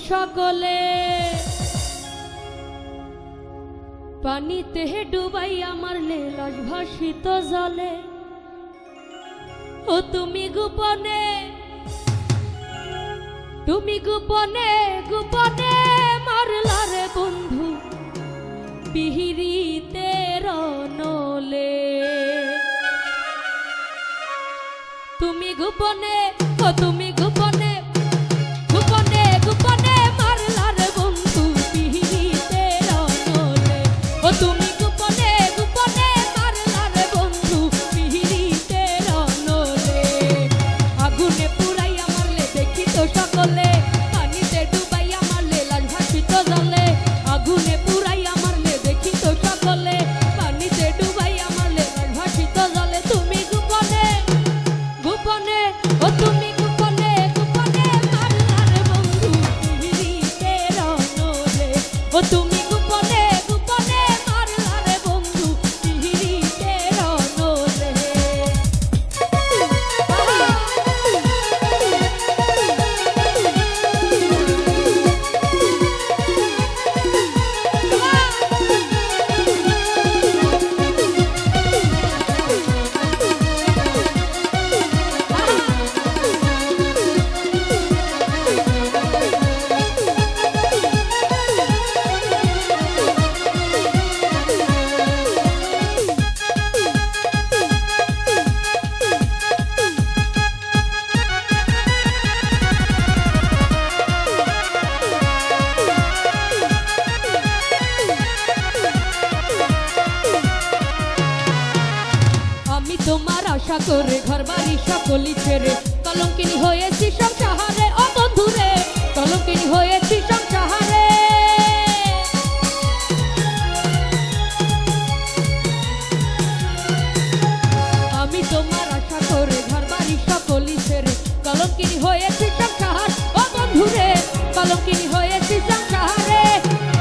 সকলে পানিতে ডুবাইয়া মারলে লাশ ভাসিত জলে। ও তুমি গোপনে গোপনে মারলা রে বন্ধু পিহিরিতে রনলে। তুমি গোপনে ও তুমি গোপনে গোপনে মারলা রে বন্ধু পিহিরিতে রনলে। ও তুমি গোপনে মারলা রে বন্ধু পিহিরিতে রনলে। আগুনে পুরাইয়া মারলে দেখি তো সকলে পানিতে ডুবাইয়া মারলে লাশ ভাসিত জলে। আগুনে পুরাইয়া মারলে দেখি তো সকলে পানিতে ডুবাইয়া মারলে লাশ ভাসিত জলে। তুমি গোপনে ও তুমি গোপনে মারলা রে বন্ধু পিহিরিতে রনলে। ও তুমি গোপনে মারলা রে বন্ধু পিহিরিতে রনলে। আমি তোমার আশা করে ঘর বাড়ি সকলি ছেড়ে কলঙ্কিনী হয়েছি সংসারে। ও বন্ধুরে কলঙ্কিনী হয়েছি সংসারে। আমি তোমার আশা করে ঘর বাড়ি সকলি ছেড়ে কলঙ্কিনী হয়েছি সংসার। ও বন্ধুরে কলঙ্কিনী হয়েছি সংসারে।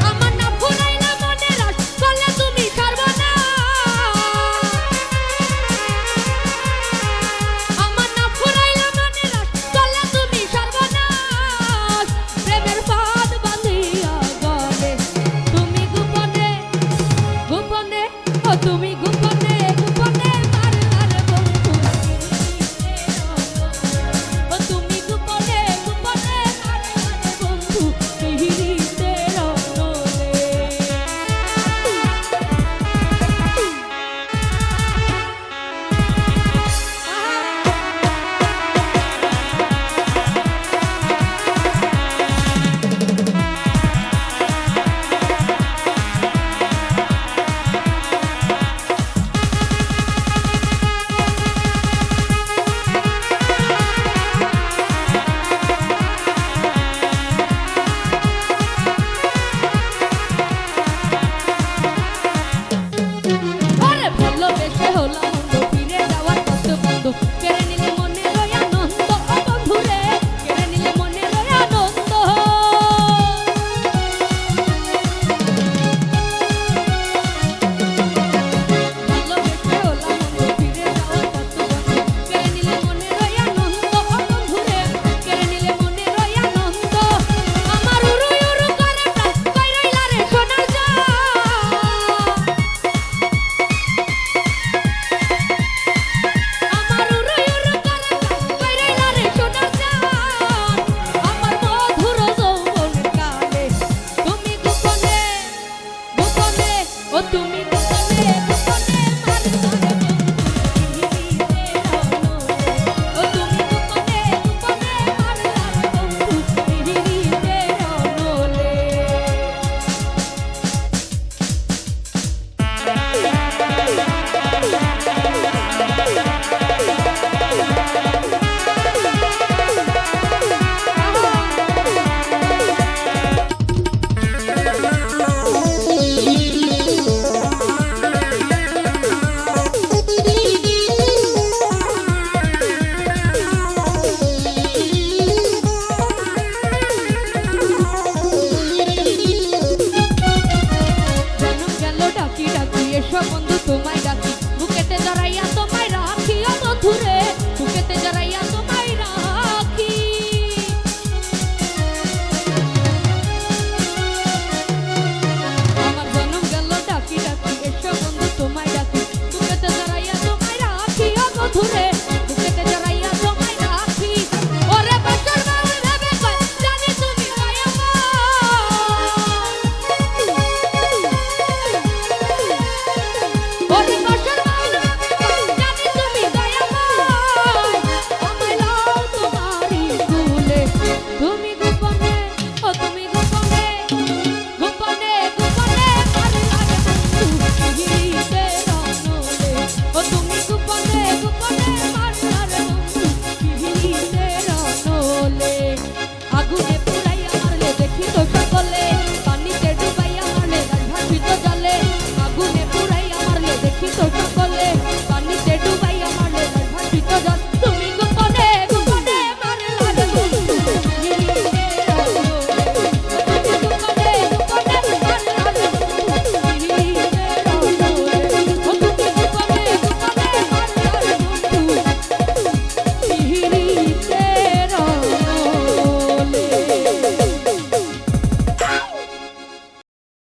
আমার না ফুরাইলা মনে রাস করলে তুমি সর্বনাশ। আমার না ফুরাইলা মনে রাস করলে তুমি সর্বনাশ। প্রেমের ফাঁদ বাঁধিয়া গলে তুমি গোপনে ও তুমি গোপনে মারলা রে বন্ধু পিহিরিতে রনলে। ও তুমি গোপনে মারলা রে বন্ধু পিহিরিতে রনলে। ওরে ভালোবেসে হলাম অন্ধ, ফিরে যাওয়ার কত বন্ধ, কেড়ে নিলে মনের ওই আনন্দ। ও বন্ধুরে কেড়ে নিলে মনের ওই আনন্দ। ভালোবেসে হলাম অন্ধ, ফিরে যাওয়ার কত বন্ধ, কেড়ে নিলে মনের ওই আনন্দ। ও বন্ধুরে কেড়ে নিলে মনের ওই আনন্দ। আমার উরু করে প্রাণ কই রইলা রে সোনার জান। আমার উরু করে প্রাণ কই রইলা রে সোনার জান। আমার মধুর যৌবন কালে তুমি গোপনে ও তুমি